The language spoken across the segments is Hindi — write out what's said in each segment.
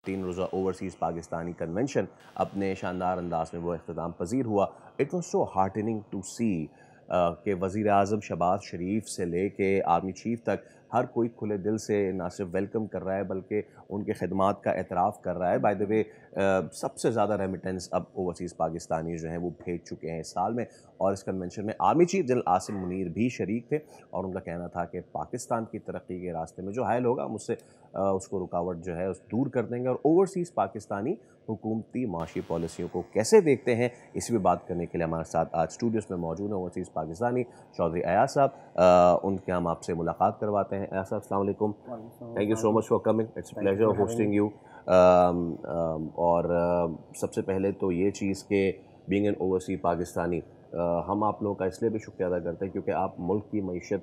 3 रोज़ा ओवरसीज़ पाकिस्तानी कन्वेंशन अपने शानदार अंदाज में वो इख्तिताम पजीर हुआ। It was so heartening to see कि वज़ीर आज़म शहबाज शरीफ से लेके आर्मी चीफ तक हर कोई खुले दिल से ना सिर्फ वेलकम कर रहा है बल्कि उनके खिदमात का एतराफ़ कर रहा है। बाय द वे सबसे ज़्यादा रेमिटेंस अब ओवरसीज़ पाकिस्तानी जो हैं वो भेज चुके हैं इस साल में, और इस कन्वेंशन में army chief general Asim Munir भी शरीक थे और उनका कहना था कि पाकिस्तान की तरक्की के रास्ते में जो हायल होगा हम उससे उसको रुकावट जो है उस दूर कर देंगे। और ओवरसीज़ पाकिस्तानी हुकूमती माशी पॉलिसियों को कैसे देखते हैं, इसी पर बात करने के लिए हमारे साथ आज स्टूडियोज़ में मौजूद हैं ओवरसीज़ पाकिस्तानी चौधरी अयाज साहब। उनके हम आपसे मुलाकात करवाते हैं। अयाज साहब अस्सलाम वालेकुम, thank you so much for coming, it's pleasure hosting you. और सबसे पहले तो ये चीज़ कि बीइंग एन ओवरसीज़ पाकिस्तानी हम आप लोगों का इसलिए भी शुक्रिया अदा करते हैं क्योंकि आप मुल्क की मईशत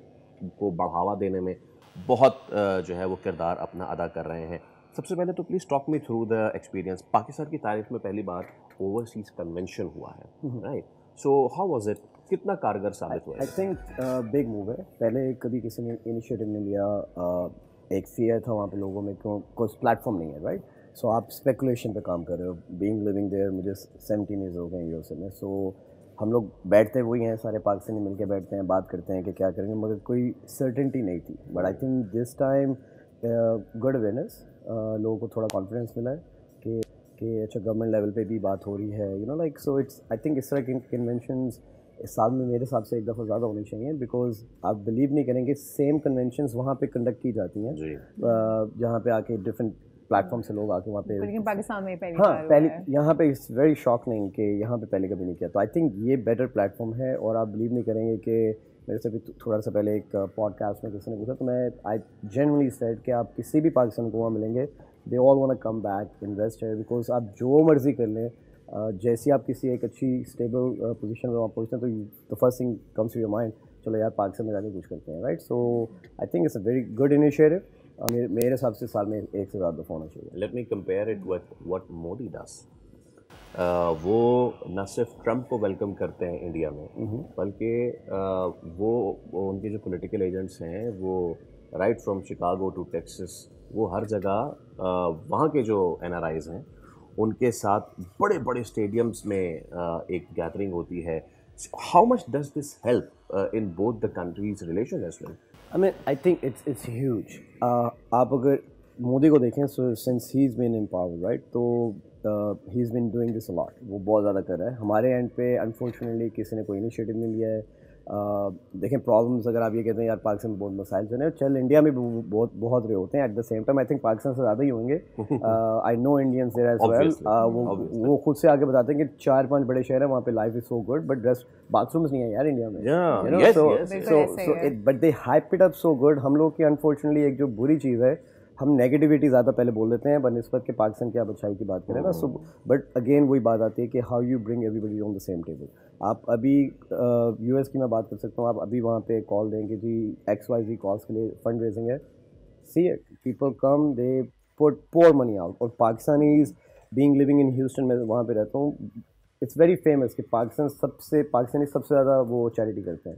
को बढ़ावा देने में बहुत जो है वो किरदार अपना अदा कर रहे हैं। सबसे पहले तो please talk me through the experience. Pakistan की तारीख में पहली बार ओवरसीज़ कन्वेंशन हुआ है, right? So how was it, कितना कारगर साबित हुआ? आई थिंक बिग मूव है। पहले कभी किसी ने इनिशिएटिव नहीं लिया, एक फियर था वहाँ पे लोगों में, क्यों कोई प्लेटफॉर्म नहीं है, राइट? सो आप स्पेकुलेशन पे काम कर रहे हो। बीइंग लिविंग देयर, मुझे 17 ईयर्स हो गए यूएसए में। सो हम लोग बैठते वही हैं, सारे पाकिस्तानी मिल के बैठते हैं, बात करते हैं कि क्या करेंगे, मगर कोई सर्टेनिटी नहीं थी। But I think this time good awareness, लोगों को थोड़ा कॉन्फिडेंस मिला है कि अच्छा गवर्नमेंट लेवल पे भी बात हो रही है, you know like. So it's I think इस तरह के कन्वेंशंस इस साल में मेरे हिसाब से एक दफ़ा ज़्यादा होनी चाहिए, बिकॉज आप बिलीव नहीं करेंगे सेम कन्वेंशंस वहाँ पे कंडक्ट की जाती हैं, जहाँ पे आके डिफरेंट प्लेटफॉर्म से लोग आके वहाँ पे, लेकिन पाकिस्तान में पहले यहाँ पे इट्स वेरी शॉकिंग कि यहाँ पे पहले कभी नहीं किया। तो आई थिंक ये बेटर प्लेटफॉर्म है। और आप बिलीव नहीं करेंगे कि मेरे से भी थोड़ा सा पहले एक पॉडकास्ट में किसी ने पूछा, तो मैं आई जेन्युइनली सेड कि आप किसी भी पाकिस्तान को वहाँ मिलेंगे, they all want to come back, invest है, बिकॉज आप जो मर्जी कर लें, जैसे आप किसी एक अच्छी स्टेबल पोजीशन में वहाँ पहुँचते हैं तो the first thing comes to your mind, चलो यार पाकिस्तान में जाके कुछ करते हैं, right? So I think it's a very good initiative. मेरे हिसाब से साल में एक से ज़्यादा होना चाहिए। Let me compare it with what Modi does. वो न सिर्फ ट्रंप को वेलकम करते हैं इंडिया में, बल्कि वो उनके जो पॉलिटिकल एजेंट्स हैं वो right from Chicago to Texas, वो हर जगह वहाँ के जो एनआरआईज हैं उनके साथ बड़े बड़े स्टेडियम्स में एक गैदरिंग होती है। How much does this help in both the countries relation as well? I mean I think it's huge. आप अगर मोदी को देखें, so since he is been in power, right, तो he is been doing this a lot. वो बहुत ज़्यादा कर रहा है। हमारे एंड पे अनफॉर्चुनेटली किसी ने कोई इनिशिएटिव नहीं लिया है। देखें प्रॉब्लम्स, अगर आप ये कहते हैं यार पाकिस्तान में बहुत मसाइल चल रहे हैं, चल इंडिया में भी बहुत रहे होते हैं। At the same time I think Pakistan से ज़्यादा ही होंगे। I know Indians there as well. वो खुद से आगे बताते हैं कि 4-5 बड़े शहर हैं, वहाँ पे life is so good, but rest bathrooms नहीं है यार इंडिया में। But they hype it up so good. हम लोग की अनफॉर्चुनेटली एक जो बुरी चीज़ है, हम नेगेटिविटी ज़्यादा पहले बोल देते हैं बनस्बत के पाकिस्तान की आप अच्छाई की बात करें ना। सो बट अगेन वही बात आती है कि how you bring everybody on the same table. आप अभी यूएस की मैं बात कर सकता हूँ, आप अभी वहाँ पे कॉल देंगे जी XYZ कॉल्स के लिए फंड रेजिंग है, see it, people come, they put pour money out. और Pakistanis being living in Houston में वहाँ पे रहता हूँ, इट्स वेरी फेमस कि पाकिस्तानी सबसे ज़्यादा वो चैरिटी करते हैं।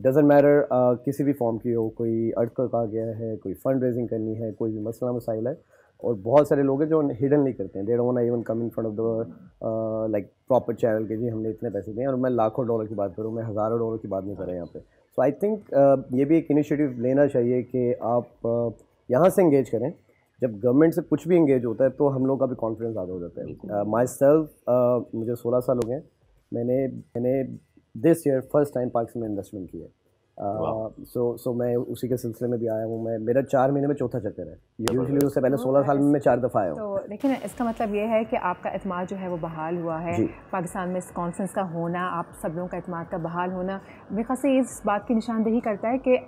डजेंट मैटर किसी भी फॉर्म की हो, कोई अर्थक्वेक आ गया है, कोई फंड रेजिंग करनी है, कोई भी मसला मसाइल है, और बहुत सारे लोग हैं जो हिडन नहीं करते हैं। They don't want even come in front of the like proper channel के जी हमने इतने पैसे दिए। और मैं लाखों डॉलर की बात करूँ, मैं हज़ारों डॉलर की बात नहीं कर रहा यहाँ पे। सो आई थिंक ये भी एक इनिशिएटिव लेना चाहिए कि आप यहाँ से इंगेज करें। जब गवर्नमेंट से कुछ भी इंगेज होता है तो हम लोग का भी कॉन्फिडेंस ज़्यादा हो जाता है। माई सेल्फ मुझे 16 साल हो गए, मैंने this year first time Pakistan में इन्वेस्टमेंट किया है। सो मैं उसी के सिलसिले में भी आया हूँ। मेरा 4 महीने में चौथा चक्कर है। यूजुअली उससे पहले 16 साल में मैं 4 दफ़ा आया हूँ। तो देखिए ना, इसका मतलब ये है कि आपका एतमाद जो है वो बहाल हुआ है। पाकिस्तान में इस कॉन्फ्रेंस का होना, आप सब लोगों का एतमाद का बहाल होना मेरे ख्याल से इस बात की निशानदेही करता है कि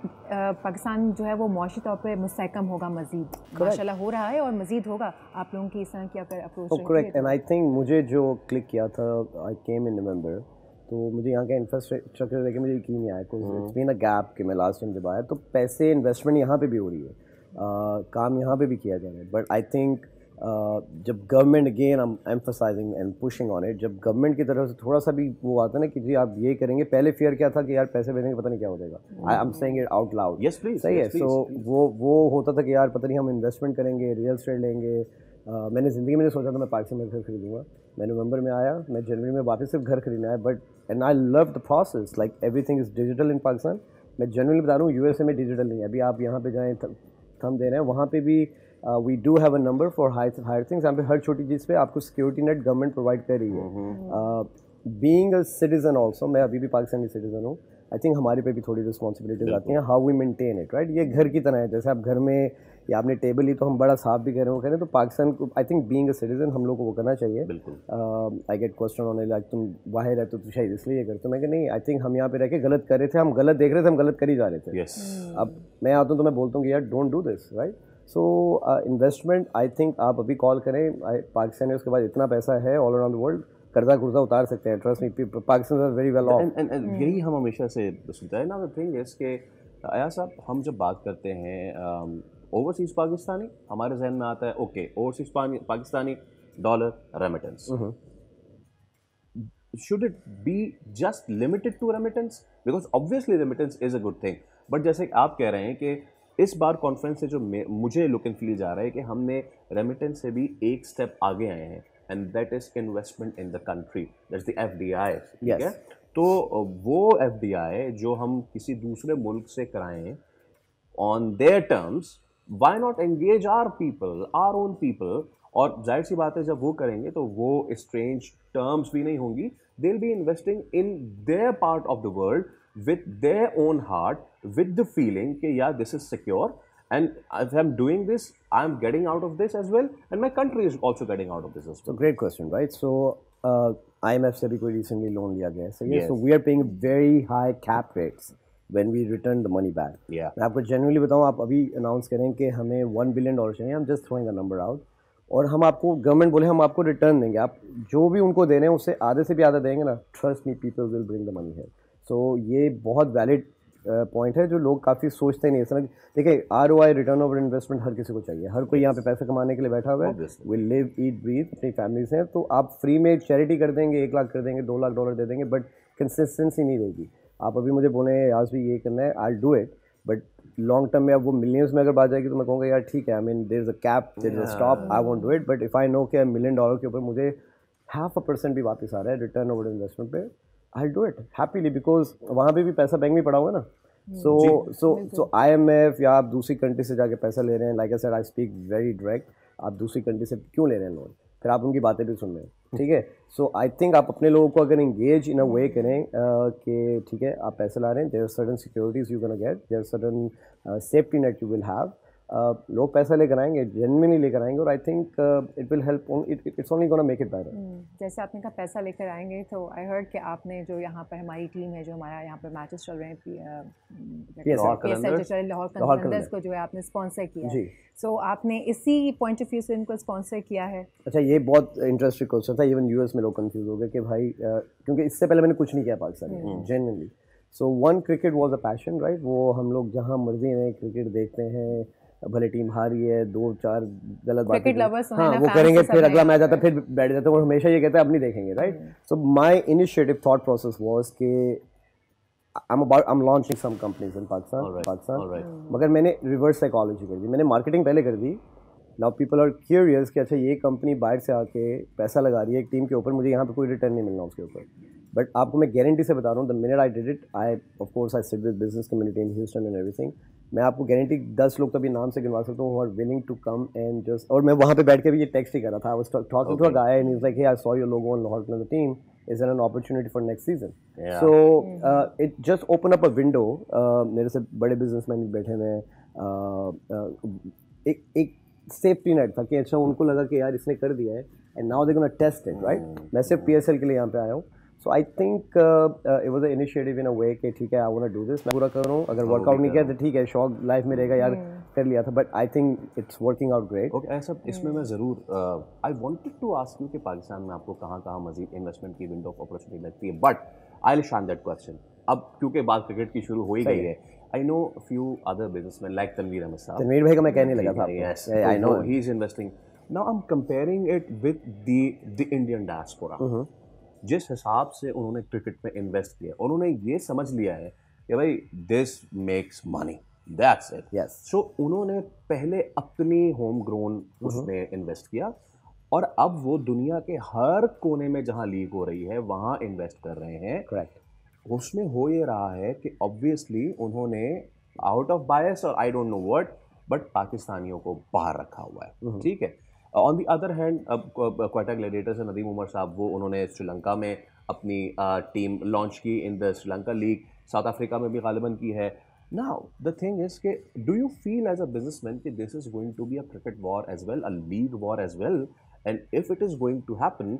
पाकिस्तान जो है वो मुआशी तौर पर मुस्तहकम होगा, मज़ीद माशाल्लाह हो रहा है और मज़ीद होगा। आप लोगों की इस तरह की अगर approach correct. And I think मुझे जो क्लिक किया था, आई केम इन नवंबर, तो मुझे यहाँ का इंफ्रास्ट्रक्चर देखे मुझे यकीन नहीं आया। इट्स बीन अ गैप कि मैं लास्ट टाइम जब आया तो पैसे इन्वेस्टमेंट यहाँ पे भी हो रही है, काम यहाँ पे भी किया जा रहा है। बट आई थिंक जब government, again I am emphasising and pushing on it, जब गवर्नमेंट की तरफ से थोड़ा सा भी वो आता है ना कि जी आप ये करेंगे, पहले फियर क्या था कि यार पैसे भेजेंगे पता नहीं क्या हो जाएगा। I am saying it out loud, yes please, सही है। सो वो होता था कि यार पता नहीं हम इन्वेस्टमेंट करेंगे, रियल एस्टेट लेंगे, मैंने ज़िंदगी में नहीं सोचा था मैं पाकिस्तान में घर खरीदूँगा। मैं नवंबर में आया, मैं जनवरी में वापस सिर्फ घर खरीदना है, but and I love the process, like everything is digital in Pakistan. मैं जनरली बता रहा हूँ यूएसए में डिजिटल नहीं है। अभी आप यहाँ पे जाएँ थंब दे रहे हैं, वहाँ पे भी we do have a number for higher things. यहाँ पे हर छोटी चीज़ पे आपको सिक्योरिटी नेट गवर्नमेंट प्रोवाइड कर रही है। बीइंग अ सिटीज़न ऑल्सो, मैं अभी भी पाकिस्तानी सिटीज़न हूँ, आई थिंक हमारे पे भी थोड़ी रिस्पॉन्सिबिलिटीज आती हैं, how we maintain it, right. ये घर की तरह है, जैसे आप घर में या आपने टेबल ली तो हम बड़ा साफ भी करें वो करें, तो पाकिस्तान को I think being a citizen हम लोग को वो करना चाहिए। बिल्कुल। I get question on like तुम बाहर रहते हो तो शायद इसलिए ये करते हो। मैं कि नहीं, आई थिंक हम यहाँ पे रह के गलत कर रहे थे, हम गलत देख रहे थे, हम गलत कर ही जा रहे थे। अब मैं आता हूँ तो मैं बोलता हूँ कि यार don't do this, right. So investment, I think आप अभी कॉल करें, पाकिस्तान में उसके बाद इतना पैसा है ऑल अराउंड द वर्ल्ड, कर्जा कुर्जा उतार सकते हैं, trust me, Pakistan are very well off. And यही हम हमेशा से सुनते हैं ना। द थिंग इज के अया साहब, हम जब बात करते हैं ओवरसीज पाकिस्तानी, हमारे जहन में आता है okay overseas Pakistani dollar remittance. Should it be just limited to remittance? Because obviously remittance is a good thing. But जैसे कि आप कह रहे हैं कि इस बार कॉन्फ्रेंस से जो मुझे लुक एंड फील जा रहा है कि हमने रेमिटेंस से भी एक स्टेप आगे आए हैं, and that is investment in the country, that's the FDI. ठीक है, तो वो एफडीआई जो हम किसी दूसरे मुल्क से कराएं on their terms, why not engage our people, our own people. और जाहिर सी बात है जब वो करेंगे तो वो स्ट्रेंज टर्म्स भी नहीं होंगी, they will be investing in their part of the world with their own heart, with the feeling कि yeah this is secure, and if I'm doing this I'm getting out of this as well, and my country is also getting out of this as well. So great question, right? So IMF से भी कोई recently loan लिया गया है, so yes, so we are paying very high cap rates when we return the money back. Yeah. मैं आपको genuinely बताऊँ, आप अभी announce करें कि हमें $1 billion चाहिए, I'm just throwing a number out, और हम आपको गवर्नमेंट बोले हम आपको रिटर्न देंगे, आप जो भी उनको दे रहे हैं उससे आधे से भी आधा देंगे ना, trust me people will bring the money here. So ये बहुत वैलिड पॉइंट है जो लोग काफ़ी सोचते नहीं है। समझ देखिए, ROI, रिटर्न ओवर इन्वेस्टमेंट हर किसी को चाहिए, हर कोई यहाँ पे पैसा कमाने के लिए बैठा हुआ है, विल लिव ईट ब्रीथ अपनी फैमिली से। तो आप फ्री में चैरिटी कर देंगे, 1 लाख कर देंगे, $2 लाख दे देंगे, बट कंसिस्टेंसी नहीं रहेगी। आप अभी मुझे बोले आज भी ये करना है, I do it, but long term में अब वो मिलियंस में अगर बात जाएगी तो मैं कहूँगा यार ठीक है, I mean there is a cap, there is a stop, I won't do it. But if I know कि $1 मिलियन के ऊपर मुझे 0.5% भी वापस आ रहा है रिटर्न ओवर इन्वेस्टमेंट पे, I do it happily, because वहाँ पे भी पैसा बैंक में पड़ा हुआ है ना। सो IMF या आप दूसरी कंट्री से जाके पैसा ले रहे हैं, like I said, I speak very direct, आप दूसरी कंट्री से क्यों ले रहे हैं लोन, फिर आप उनकी बातें भी सुन रहे हैं, ठीक है। सो आई थिंक आप अपने लोगों को अगर इंगेज इन अ वे करें कि ठीक है आप पैसे ला रहे हैं, there are certain securities you gonna get, there are certain safety net you will have, लोग पैसा लेकर आएंगे, जेन्युइनली लेकर आएंगे, और I think it will help, it's only gonna make it better. जैसे आपने कहा पैसा लेकर आएंगे, तो आई हर्ड कि आपने जो यहाँ पर हमारी टीम है, जो हमारा यहाँ पर मैचेस चल रहे हैं, लाहौर कलंदर्स को जो है आपने स्पॉन्सर किया है, सो आपने इसी पॉइंट ऑफ व्यू से इनको स्पॉन्सर किया है। अच्छा, ये बहुत इंटरेस्टिंग क्वेश्चन था, इवन US में लोग कंफ्यूज हो गए कि भाई क्योंकि इससे पहले मैंने कुछ नहीं किया पाकिस्तान में genuinely. So one, cricket was a passion, right. वो हम लोग जहाँ मर्जी में क्रिकेट देखते हैं, भले टीम हारी है, 2-4 गलत बातें, हाँ वो करेंगे, फिर अगला मैच आता है फिर बैठ जाते हैं, और हमेशा ये कहते हैं अब नहीं देखेंगे, right. So my initiative thought process was कि I'm launching some companies in Pakistan, मगर मैंने रिवर्स साइकोलॉजी कर दी, मैंने मार्केटिंग पहले कर दी। नाउ पीपल आर क्यूरियस कि अच्छा ये कंपनी बाहर से आके पैसा लगा रही है एक टीम के ऊपर, मुझे यहाँ पे कोई रिटर्न नहीं मिलना उसके ऊपर। बट आपको मैं गारंटी से बता रहा हूँ, the minute I did it, I of course I sit with business community in Houston and everything, मैं आपको गारंटी 10 लोग कभी नाम से गिनवा सकता हूँ, are willing to come and just, और मैं वहाँ पे बैठ के भी ये टेक्स्ट ही कर रहा था, I was talking to a guy and he was like, hey I saw your logo on Lahore Qalandars team, is there an opportunity for next season? Yeah. So it just opened up a window. मेरे से बड़े बिजनेसमैन भी बैठे हुए हैं, एक सेफ्टी नेट था कि अच्छा उनको लगा कि यार इसने कर दिया है, and now they gonna test it, right. मैं सिर्फ PSL के लिए यहाँ पे आया हूँ, so I think it was a initiative in a way कि ठीक है I want to do this, मैं पूरा कर रहा हूँ, अगर वर्कआउट नहीं किया तो ठीक है, शौक लाइफ में रहेगा यार, कर लिया था, but I think it's working out great. Okay, ऐसा इसमें मैं ज़रूर I wanted to ask you कि पाकिस्तान में आपको कहाँ मजीद इन्वेस्टमेंट की विंडो ऑफ अपॉर्चुनिटी लगती है, but I will shun that question. अब क्योंकि बात क्रिकेट की शुरू हो ही गई है, I know few other businessman like Tanveer Ahmed sahab, Tanveer भाई का मैं कहने लगा था, yes I know he is investing. Now I am comparing it with the Indian diaspora, जिस हिसाब से उन्होंने क्रिकेट में इन्वेस्ट किया, उन्होंने ये समझ लिया है कि भाई this makes money, that's it. Yes. सो उन्होंने पहले अपनी होम ग्रोन उसमें इन्वेस्ट किया और अब वो दुनिया के हर कोने में जहां लीक हो रही है वहां इन्वेस्ट कर रहे हैं। Correct. उसमें हो ये रहा है कि ऑब्वियसली उन्होंने आउट ऑफ बायस और I don't know what but पाकिस्तानियों को बाहर रखा हुआ है, ठीक है। ऑन द अदर हैंड अब क्वेटा ग्लैडिएटर्स से नदीम उमर साहब वो उन्होंने श्रीलंका में अपनी टीम लॉन्च की in the Sri Lanka league, South Africa में भी गालिबन की है। नाउ द थिंग इज के do you feel as a businessman कि this is going to be a cricket war as well, a league war as well, and if it is going to happen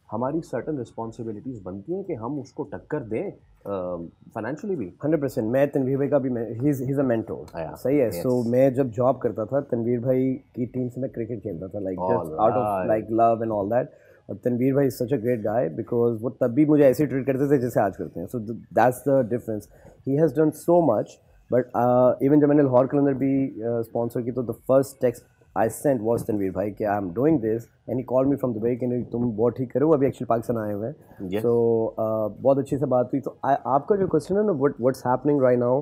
हमारी सर्टन रिस्पॉन्सिबिलिटीज बनती हैं कि हम उसको टक्कर दें फाइनेंशियली भी। 100%। मैं तनवीर भाई का भी ही इज़ अ मेंटोर, सही है। सो मैं जब जॉब करता था तनवीर भाई की टीम से मैं क्रिकेट खेलता था, like just out of like love and all that. और तनवीर भाई सच अ ग्रेट गाय बिकॉज वो तब भी मुझे ऐसे ट्रीट करते थे जैसे आज करते हैं। So that's the difference. He has done so much but even जब मैंने लाहौर कलंदर भी स्पॉन्सर की तो the first text I sent was Tanveer भाई कि I'm doing this and he called me from Dubai कि नहीं तुम बहुत ठीक करो, अभी एक्चुअली पाकिस्तान आए हुए हैं। So बहुत अच्छी से बात हुई। तो आपका जो क्वेश्चन है ना what's happening right now,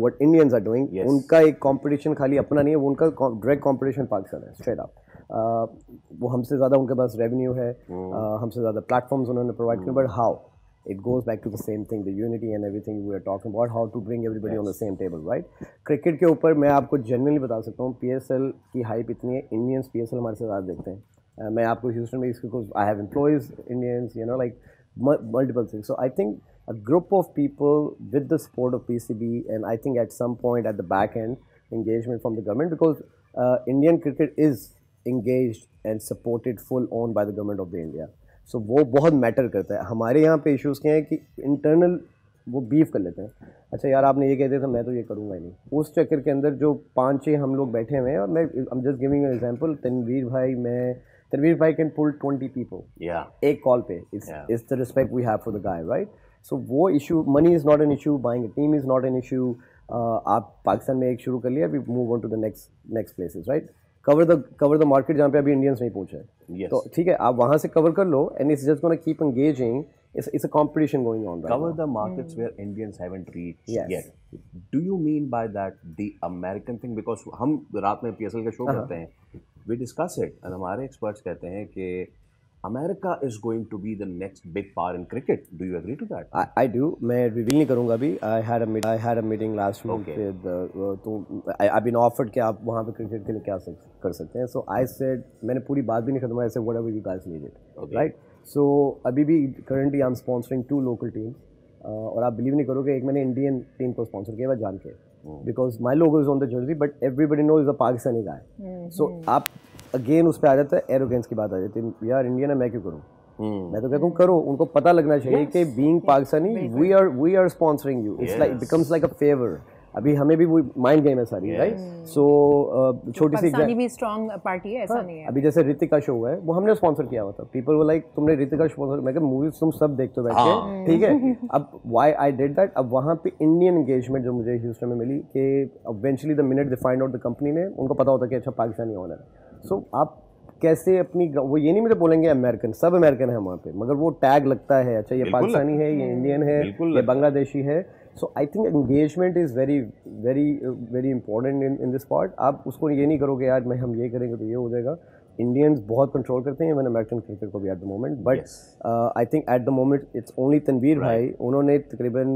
what Indians are doing, उनका एक कंपटीशन खाली अपना नहीं है, वो उनका डायरेक्ट कंपटीशन पाकिस्तान है, स्ट्रेट अप। वो हमसे ज़्यादा उनके पास रेवेन्यू है, हमसे ज़्यादा प्लेटफॉर्म्स उन्होंने प्रोवाइड किए, but how it goes back to the same thing, the unity and everything we are talking about, how to bring everybody on the same table, right? Cricket के ऊपर मैं आपको जनरली बता सकता हूँ PSL की हाइप इतनी है, इंडियंस PSL हमारे से ज़्यादा देखते हैं। मैं आपको ह्यूस्टन में because I have employees Indians, you know, like multiple things. So I think a group of people with the support of PCB and I think at some point at the back end engagement from the government, because Indian cricket is engaged and supported full on by the government of the India. सो वो बहुत मैटर करता है। हमारे यहाँ पे इश्यूज़ क्या हैं कि इंटरनल वो बीफ कर लेते हैं, अच्छा यार आपने ये कह दिया था मैं तो ये करूँगा ही नहीं। उस चक्कर के अंदर जो 5-6 हम लोग बैठे हुए हैं, और मैं I'm just giving an example, Tanveer भाई कैन पुल 20 people एक कॉल पे। It's the respect we have for the guy, right? So वो issue, money is not an issue, buying a team is not an issue. आप पाकिस्तान में एक शुरू कर लिया, अभी move on to the next places, right? Cover the market जहाँ पे अभी इंडियंस नहीं पहुँचे, तो ठीक है आप वहाँ से कवर कर लो and it's just gonna keep engaging, it's a competition going on right cover now. the markets where Indians haven't reached yet. Do you mean by that the American thing? Because हम रात में PSL का शो करते हैं, we discuss it and हमारे experts कहते हैं कि America is going to be the next big power in cricket. Do you agree to that? I do. मैं reveal नहीं करूँगा अभी. I had a meeting last week with तो I've been offered कि आप वहाँ पे क्रिकेट के लिए क्या कर सकते हैं. So I said, मैंने पूरी बात भी नहीं खत्म, I said whatever you guys need it. Right? So अभी भी currently I'm sponsoring 2 local teams. और आप बिलीव नहीं करोगे, एक मैंने इंडियन टीम को स्पॉन्सर किया हुआ जान के, because my logo is on the jersey but everybody knows the Pakistani guy. So आप अगेन उस पर आ जाता है, एरोगेंस की बात आ जाती है, यार इंडियन है मैं क्यों करूँ. मैं तो कहता हूँ करो, उनको पता लगना चाहिए कि being Pakistani we are sponsoring you. It's like becomes like a favour. अभी हमें भी वो माइंड गेम है सारी, राइट? सो छोटी सी पाकिस्तानी भी स्ट्रॉन्ग पार्टी है, ऐसा नहीं है. अभी जैसे ऋतिक का शो हुआ है, वो हमने स्पॉन्सर किया हुआ था. पीपल वो लाइक तुमने ऋतिक का स्पॉन्सर, मैं कहा मूवीज तुम सब देखते हो बैठ के, ठीक है. अब व्हाई आई डिड दैट, अब वहाँ पे इंडियन एंगेजमेंट जो मुझे ह्यूस्टन में मिली कि eventually the minute they find out the company ने, उनको पता होता कि अच्छा पाकिस्तानी ओनर है. सो आप कैसे अपनी, वो ये नहीं मुझे बोलेंगे अमेरिकन, सब अमेरिकन है वहाँ पे, मगर वो टैग लगता है, अच्छा ये पाकिस्तानी है, ये इंडियन है, ये बांग्लादेशी है. So I think engagement is very very very important in this part. आप उसको ये नहीं करोगे यार मैं हम ये करेंगे तो ये हो जाएगा. इंडियंस बहुत कंट्रोल करते हैं, इवन अमेरिकन क्रिकेट को भी at the moment, but I think at the moment it's only Tanveer भाई. उन्होंने तकरीबन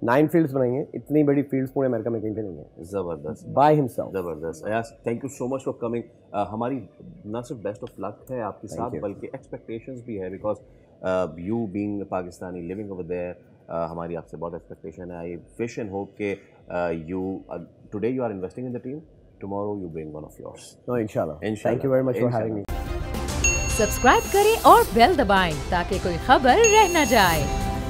9 फील्ड्स बनाई हैं. इतनी बड़ी फील्ड्स पूरे अमेरिका में कहीं पे नहीं है. ज़बरदस्त, बाय हिमसेल्फ. ज़बरदस्त. Yes, thank you so much for coming. हमारी ना सिर्फ बेस्ट ऑफ लक है आपके साथ, बल्कि एक्सपेक्टेशंस भी है, because you being Pakistani living over there, हमारी आपसे बहुत एक्सपेक्टेशन है. आई विश एंड होप के you today you are investing in the team, tomorrow you bring one of yours. No, inshallah. Thank you very much for having me. Subscribe करें और बेल दबाएं ताकि कोई खबर रह न जाए.